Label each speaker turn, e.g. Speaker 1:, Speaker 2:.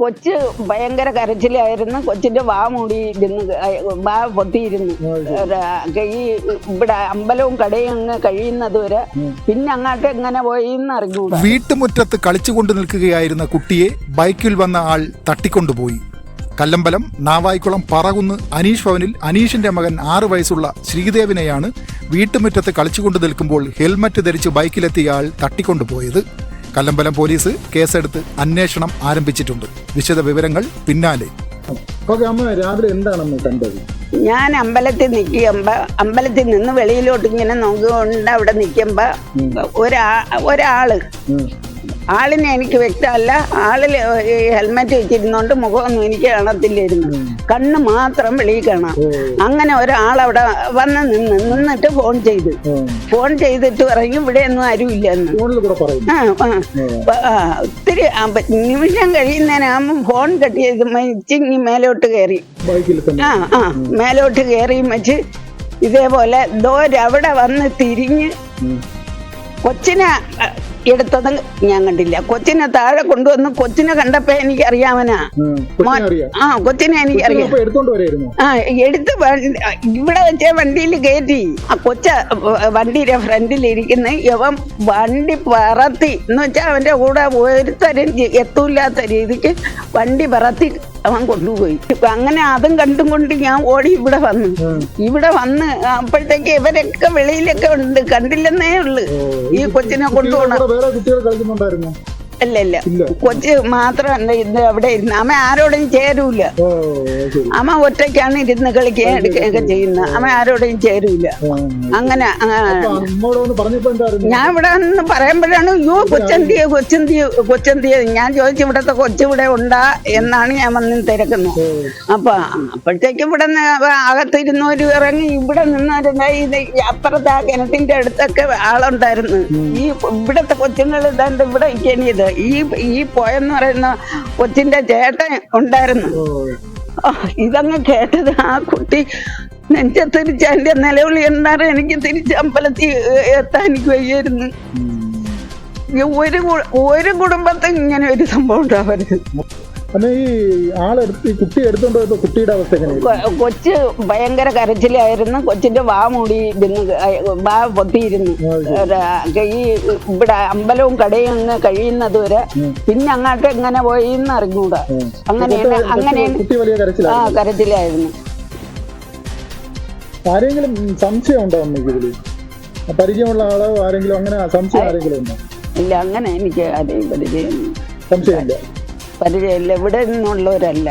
Speaker 1: കൊച്ച് ഭയങ്കര കരച്ചിലായിരുന്നു. കൊച്ചിന്റെ വാ മൂടി ഇരുന്ന് വാ പൊത്തിയിരുന്നു. ഈ ഇവിടെ അമ്പലവും കടയും അങ്ങ് കഴിയുന്നത് വരെ പിന്നെ അങ്ങോട്ട് എങ്ങനെ പോയി അറിഞ്ഞൂടാ.
Speaker 2: വീട്ടുമുറ്റത്ത് കളിച്ചുകൊണ്ട് നിൽക്കുകയായിരുന്ന കുട്ടിയെ ബൈക്കിൽ വന്ന ആൾ തട്ടിക്കൊണ്ടുപോയി. കല്ലമ്പലം നാവായിക്കുളം പറകുന്ന് അനീഷ് ഭവനിൽ അനീഷിന്റെ മകൻ 6 വയസ്സുള്ള ശ്രീദേവിനെയാണ് വീട്ടുമുറ്റത്ത് കളിച്ചുകൊണ്ട് നിൽക്കുമ്പോൾ ഹെൽമറ്റ് ധരിച്ച് ബൈക്കിലെത്തിയ ആൾ തട്ടിക്കൊണ്ടുപോയത്. കല്ലമ്പലം പോലീസ് കേസെടുത്ത് അന്വേഷണം ആരംഭിച്ചിട്ടുണ്ട്. വിശദ വിവരങ്ങൾ പിന്നാലെ.
Speaker 3: രാവിലെ എന്താണ് കണ്ടത്?
Speaker 1: ഞാൻ അമ്പലത്തിൽ നിൽക്കുമ്പോ, അമ്പലത്തിൽ നിന്ന് വെളിയിലോട്ട് ഇങ്ങനെ നോക്കിക്കൊണ്ട് അവിടെ നിൽക്കുമ്പോ ആളിനെ എനിക്ക് വ്യക്തമല്ല. ആളില് ഹെൽമെറ്റ് വെച്ചിരുന്നോണ്ട് മുഖമൊന്നും എനിക്ക് കാണത്തില്ലായിരുന്നു. കണ്ണ് മാത്രം വെളിയിൽ കാണാം. അങ്ങനെ ഒരാളവിടെ വന്ന് നിന്നിട്ട് ഫോൺ ചെയ്തിട്ട് പറയും ഇവിടെ ഒന്നും ആരുമില്ലെന്ന്. ഒത്തിരി നിമിഷം കഴിയുന്നതിനാകുമ്പോൾ ഫോൺ കെട്ടിയത് ഇച്ചിങ്ങി മേലോട്ട് കയറി മേലോട്ട് കയറിയും വെച്ച് ഇതേപോലെ അവിടെ വന്ന് തിരിഞ്ഞ് കൊച്ചിനെ എടുത്തത് ഞാൻ കണ്ടില്ല. കൊച്ചിനെ താഴെ കൊണ്ടുവന്ന് കൊച്ചിനെ കണ്ടപ്പോ എനിക്കറിയാമനാ. കൊച്ചിനെ എനിക്കറിയാം. എടുത്ത് ഇവിടെ വെച്ച വണ്ടിയിൽ കയറ്റി ആ കൊച്ച വണ്ടിയുടെ ഫ്രണ്ടിലിരിക്കുന്ന യവൻ വണ്ടി പറത്തി എന്ന് വെച്ചാൽ അവന്റെ കൂടെ ഒരുത്തരം എത്തൂല്ലാത്ത രീതിക്ക് വണ്ടി പറത്തി അവൻ കൊണ്ടുപോയി. അങ്ങനെ അതും കണ്ടും കൊണ്ട് ഞാൻ ഓടി ഇവിടെ വന്ന് അപ്പോഴത്തേക്ക് ഇവരൊക്കെ വെളിയിലൊക്കെ ഉണ്ട്. കണ്ടില്ലെന്നേ ഉള്ളു ഈ കൊച്ചിനെ കൊണ്ടുപോകണം. അല്ല കൊച്ച് മാത്രമല്ല ഇത് അവിടെ ഇരുന്ന്. അമ്മ ആരോടും ചേരൂല. അമ്മ ഒറ്റയ്ക്കാണ് ഇരുന്ന് കളിക്കുകയും എടുക്കുകയൊക്കെ ചെയ്യുന്നത്. അമ്മ ആരോടും ചേരൂല. അങ്ങനെ ഞാൻ ഇവിടെ വന്ന് പറയുമ്പോഴാണ് കൊച്ചെന്തിയ ഞാൻ ചോദിച്ചു ഇവിടത്തെ കൊച്ചിവിടെ ഉണ്ടാ എന്നാണ് ഞാൻ വന്ന് തിരക്കുന്നത്. അപ്പൊ അപ്പോഴത്തേക്ക് ഇവിടെ അകത്തിരുന്നവര് ഇറങ്ങി ഇവിടെ നിന്നവരുന്ന ഇത് അപ്പുറത്തെ ആ കിണറ്റിന്റെ അടുത്തൊക്കെ ആളുണ്ടായിരുന്നു. ഈ ഇവിടത്തെ കൊച്ചുങ്ങൾ ഇതാണ്ട് ഇവിടെ ഇരിക്കണിയത്. ഈ പോയെന്ന് പറയുന്ന കൊച്ചിന്റെ ചേട്ടൻ ഉണ്ടായിരുന്നു. ഇതങ്ങ് കേട്ടത് ആ കുട്ടി നെഞ്ചത്തിരിച്ച് അതിന്റെ നിലവിളി എന്നാറ് എനിക്ക് തിരിച്ച് അമ്പലത്തിൽ എത്താൻ എനിക്ക് വയ്യായിരുന്നു. ഒരു കുടുംബത്തിൽ ഇങ്ങനെ ഒരു സംഭവം ഉണ്ടാവരുത്. കൊച്ച് ഭയങ്കര കരച്ചിലായിരുന്നു. കൊച്ചിന്റെ വാ മൂടി ഇരുന്ന് വാ പൊത്തിയിരുന്നു. ഈ ഇവിടെ അമ്പലവും കടയും അങ്ങ് കഴിയുന്നത് വരെ പിന്നെ അങ്ങോട്ട് എങ്ങനെ പോയി അറിഞ്ഞൂടാ. അങ്ങനെയാണ് കരച്ചിലായിരുന്നു.
Speaker 3: ആരെങ്കിലും സംശയം ഉണ്ടോ? പരിചയമുള്ള ആളോ ആരെങ്കിലും അങ്ങനെ സംശയം ആരെങ്കിലും ഉണ്ടോ?
Speaker 1: ഇല്ല, അങ്ങനെ എനിക്ക് ആരെയും
Speaker 3: സംശയമില്ല.
Speaker 1: പരിചയമില്ല. ഇവിടെ നിന്നുള്ളവരല്ല.